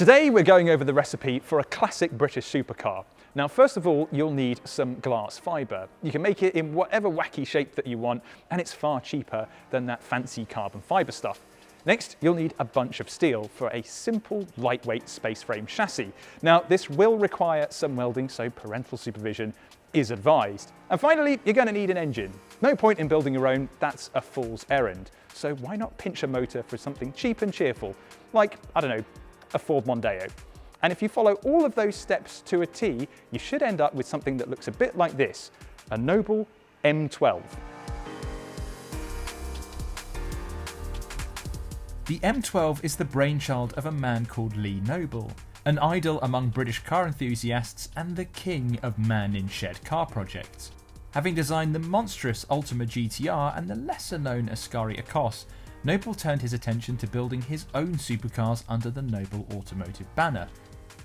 Today we're going over the recipe for a classic British supercar. Now first of all, you'll need some glass fibre. You can make it in whatever wacky shape that you want, and it's far cheaper than that fancy carbon fibre stuff. Next, you'll need a bunch of steel for a simple, lightweight space frame chassis. Now this will require some welding, so parental supervision is advised. And finally, you're going to need an engine. No point in building your own, that's a fool's errand. So why not pinch a motor for something cheap and cheerful, like, I don't know, a Ford Mondeo. And if you follow all of those steps to a T, you should end up with something that looks a bit like this, a Noble M12. The M12 is the brainchild of a man called Lee Noble, an idol among British car enthusiasts and the king of man-in-shed car projects. Having designed the monstrous Ultima GTR and the lesser-known Ascari Ecos, Noble turned his attention to building his own supercars under the Noble Automotive banner.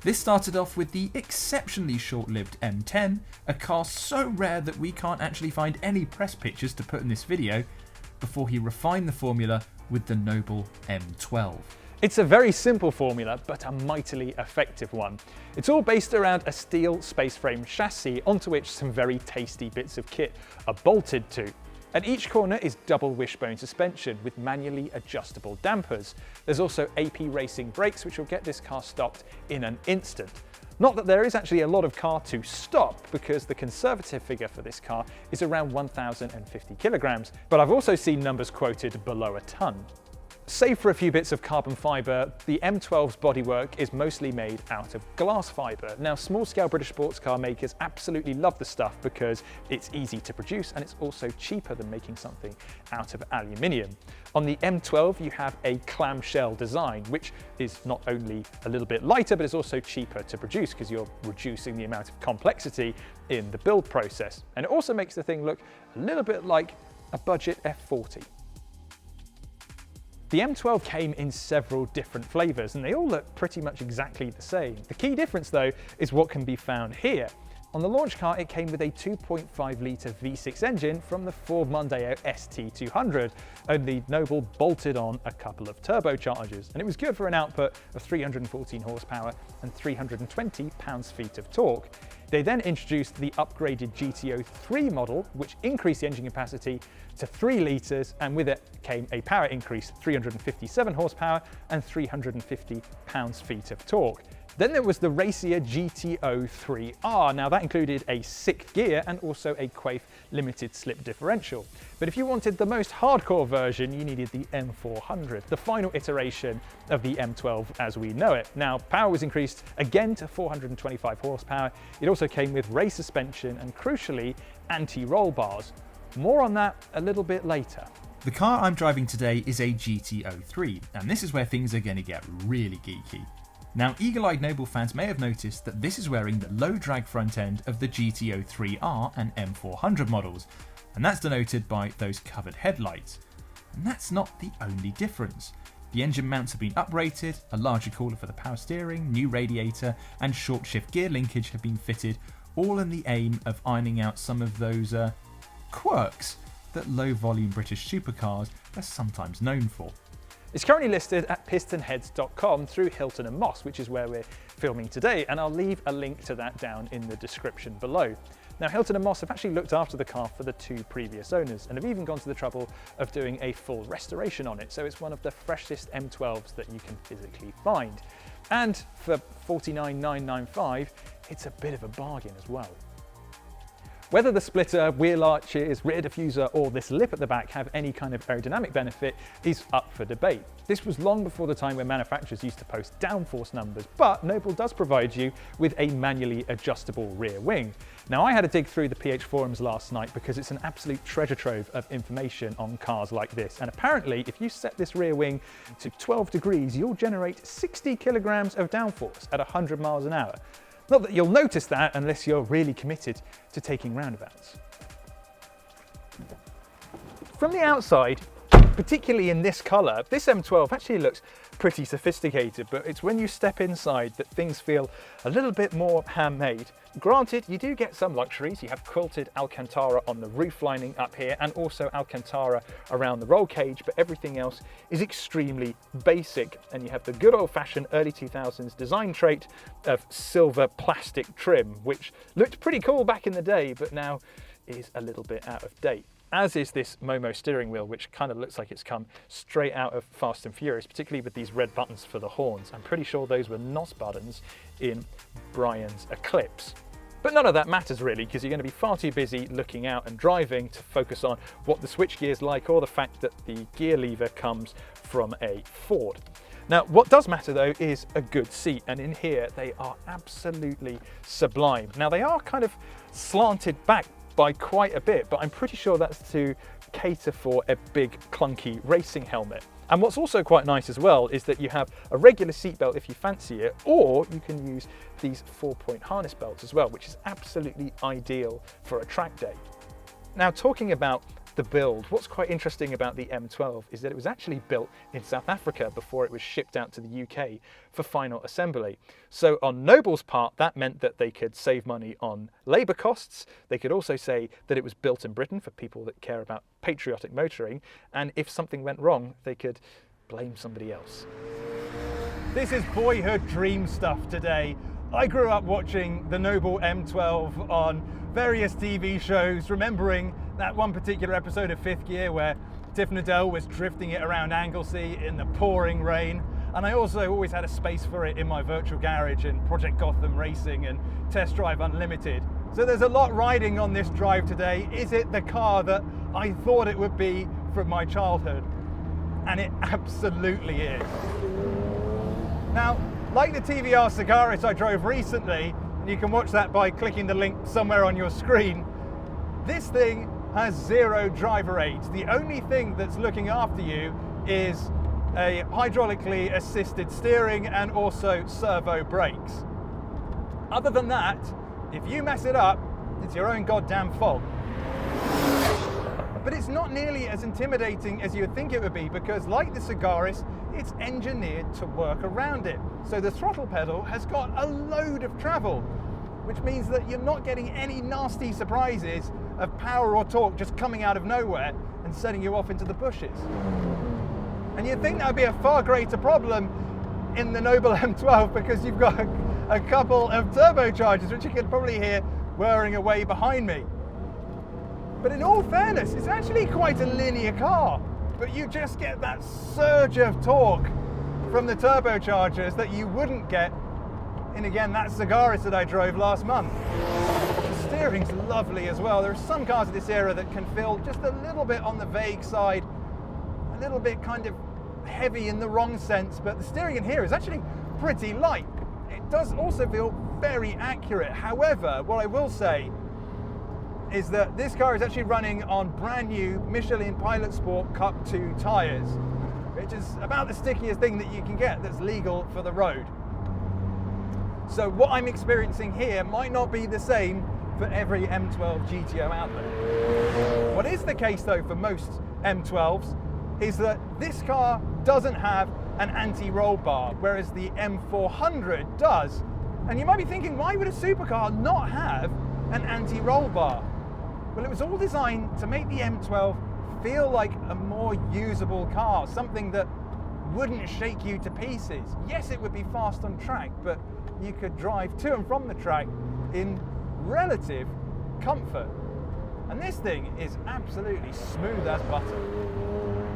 This started off with the exceptionally short-lived M10, a car so rare that we can't actually find any press pictures to put in this video, before he refined the formula with the Noble M12. It's a very simple formula, but a mightily effective one. It's all based around a steel space frame chassis onto which some very tasty bits of kit are bolted to. At each corner is double wishbone suspension with manually adjustable dampers. There's also AP racing brakes, which will get this car stopped in an instant. Not that there is actually a lot of car to stop, because the conservative figure for this car is around 1,050 kilograms, but I've also seen numbers quoted below a ton. Save for a few bits of carbon fibre, the M12's bodywork is mostly made out of glass fibre. Now, small-scale British sports car makers absolutely love the stuff because it's easy to produce and it's also cheaper than making something out of aluminium. On the M12, you have a clamshell design, which is not only a little bit lighter, but it's also cheaper to produce because you're reducing the amount of complexity in the build process. And it also makes the thing look a little bit like a budget F40. The M12 came in several different flavours and they all look pretty much exactly the same. The key difference though is what can be found here. On the launch car, it came with a 2.5 litre V6 engine from the Ford Mondeo ST200, only Noble bolted on a couple of turbochargers, and it was good for an output of 314 horsepower and 320 pounds-feet of torque. They then introduced the upgraded GTO3 model, which increased the engine capacity to 3 litres, and with it came a power increase, 357 horsepower and 350 pounds-feet of torque. Then there was the racier GTO3R. Now that included a 6th gear and also a Quaife limited slip differential. But if you wanted the most hardcore version, you needed the M400, the final iteration of the M12 as we know it. Now power was increased again to 425 horsepower. It also came with race suspension and crucially anti-roll bars. More on that a little bit later. The car I'm driving today is a GTO3, and this is where things are going to get really geeky. Now, eagle-eyed Noble fans may have noticed that this is wearing the low-drag front end of the GTO3R and M400 models, and that's denoted by those covered headlights. And that's not the only difference. The engine mounts have been uprated, a larger cooler for the power steering, new radiator, and short shift gear linkage have been fitted, all in the aim of ironing out some of those quirks that low-volume British supercars are sometimes known for. It's currently listed at PistonHeads.com through Hilton and Moss, which is where we're filming today, and I'll leave a link to that down in the description below. Now, Hilton and Moss have actually looked after the car for the 2 previous owners and have even gone to the trouble of doing a full restoration on it, so it's one of the freshest M12s that you can physically find. And for $49,995, it's a bit of a bargain as well. Whether the splitter, wheel arches, rear diffuser or this lip at the back have any kind of aerodynamic benefit is up for debate. This was long before the time when manufacturers used to post downforce numbers, but Noble does provide you with a manually adjustable rear wing. Now I had to dig through the PH forums last night because it's an absolute treasure trove of information on cars like this, and apparently if you set this rear wing to 12 degrees you'll generate 60 kilograms of downforce at 100 miles an hour. Not that you'll notice that unless you're really committed to taking roundabouts. From the outside, particularly in this colour, this M12 actually looks pretty sophisticated, but it's when you step inside that things feel a little bit more handmade. Granted, you do get some luxuries. You have quilted Alcantara on the roof lining up here and also Alcantara around the roll cage, but everything else is extremely basic. And you have the good old-fashioned early 2000s design trait of silver plastic trim, which looked pretty cool back in the day, but now is a little bit out of date. As is this Momo steering wheel, which kind of looks like it's come straight out of Fast and Furious, particularly with these red buttons for the horns. I'm pretty sure those were NOS buttons in Brian's Eclipse. But none of that matters really, because you're going to be far too busy looking out and driving to focus on what the switchgear is like or the fact that the gear lever comes from a Ford. Now, what does matter though is a good seat, and in here they are absolutely sublime. Now, they are kind of slanted back by quite a bit, but I'm pretty sure that's to cater for a big clunky racing helmet. And what's also quite nice as well is that you have a regular seatbelt if you fancy it, or you can use these 4-point harness belts as well, which is absolutely ideal for a track day. Now, talking about the build, what's quite interesting about the M12 is that it was actually built in South Africa before it was shipped out to the UK for final assembly. So on Noble's part, that meant that they could save money on labour costs. They could also say that it was built in Britain for people that care about patriotic motoring, and if something went wrong, they could blame somebody else. This is boyhood dream stuff today. I grew up watching the Noble M12 on various TV shows, remembering that one particular episode of Fifth Gear where Tiff Needell was drifting it around Anglesey in the pouring rain. And I also always had a space for it in my virtual garage in Project Gotham Racing and Test Drive Unlimited. So there's a lot riding on this drive today. Is it the car that I thought it would be from my childhood? And it absolutely is. Now, like the TVR Cigaris I drove recently, and you can watch that by clicking the link somewhere on your screen, this thing has 0 driver aids. The only thing that's looking after you is a hydraulically assisted steering and also servo brakes. Other than that, if you mess it up, it's your own goddamn fault. But it's not nearly as intimidating as you would think it would be, because like the Cigaris, it's engineered to work around it. So the throttle pedal has got a load of travel, which means that you're not getting any nasty surprises of power or torque just coming out of nowhere and setting you off into the bushes. And you'd think that would be a far greater problem in the Noble M12, because you've got a couple of turbochargers, which you can probably hear whirring away behind me. But in all fairness, it's actually quite a linear car, but you just get that surge of torque from the turbochargers that you wouldn't get in, again, that Cigaris that I drove last month. The steering's lovely as well. There are some cars of this era that can feel just a little bit on the vague side, a little bit kind of heavy in the wrong sense, but the steering in here is actually pretty light. It does also feel very accurate. However, what I will say is that this car is actually running on brand new Michelin Pilot Sport Cup 2 tyres, which is about the stickiest thing that you can get that's legal for the road. So what I'm experiencing here might not be the same for every M12 GTO out there. What is the case though for most M12s is that this car doesn't have an anti-roll bar, whereas the M400 does. And you might be thinking, why would a supercar not have an anti-roll bar? Well, it was all designed to make the M12 feel like a more usable car, something that wouldn't shake you to pieces. Yes, it would be fast on track, but you could drive to and from the track in relative comfort. And this thing is absolutely smooth as butter.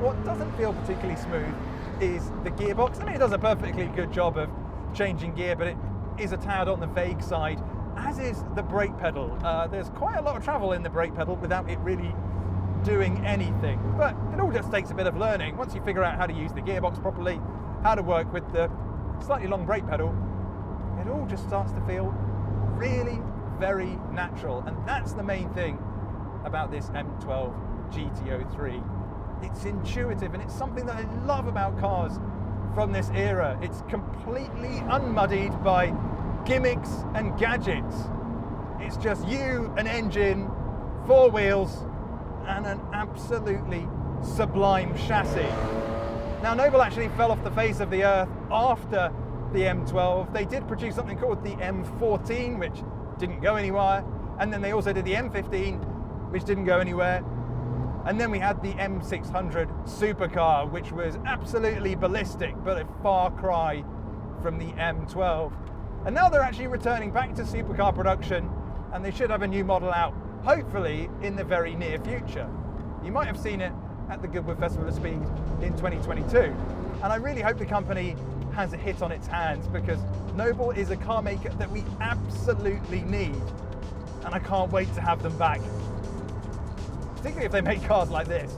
What doesn't feel particularly smooth is the gearbox. I mean, it does a perfectly good job of changing gear, but it is a tad on the vague side, as is the brake pedal. There's quite a lot of travel in the brake pedal without it really doing anything. But it all just takes a bit of learning. Once you figure out how to use the gearbox properly, how to work with the slightly long brake pedal, it all just starts to feel really very natural. And that's the main thing about this M12 GT03. It's intuitive, and it's something that I love about cars from this era. It's completely unmuddied by gimmicks and gadgets. It's just you, an engine, 4 wheels, and an absolutely sublime chassis. Now, Noble actually fell off the face of the earth after the M12. They did produce something called the M14, which didn't go anywhere. And then they also did the M15, which didn't go anywhere. And then we had the M600 supercar, which was absolutely ballistic, but a far cry from the M12. And now they're actually returning back to supercar production, and they should have a new model out, hopefully in the very near future. You might have seen it at the Goodwood Festival of Speed in 2022. And I really hope the company has a hit on its hands, because Noble is a car maker that we absolutely need. And I can't wait to have them back. Particularly if they make cars like this.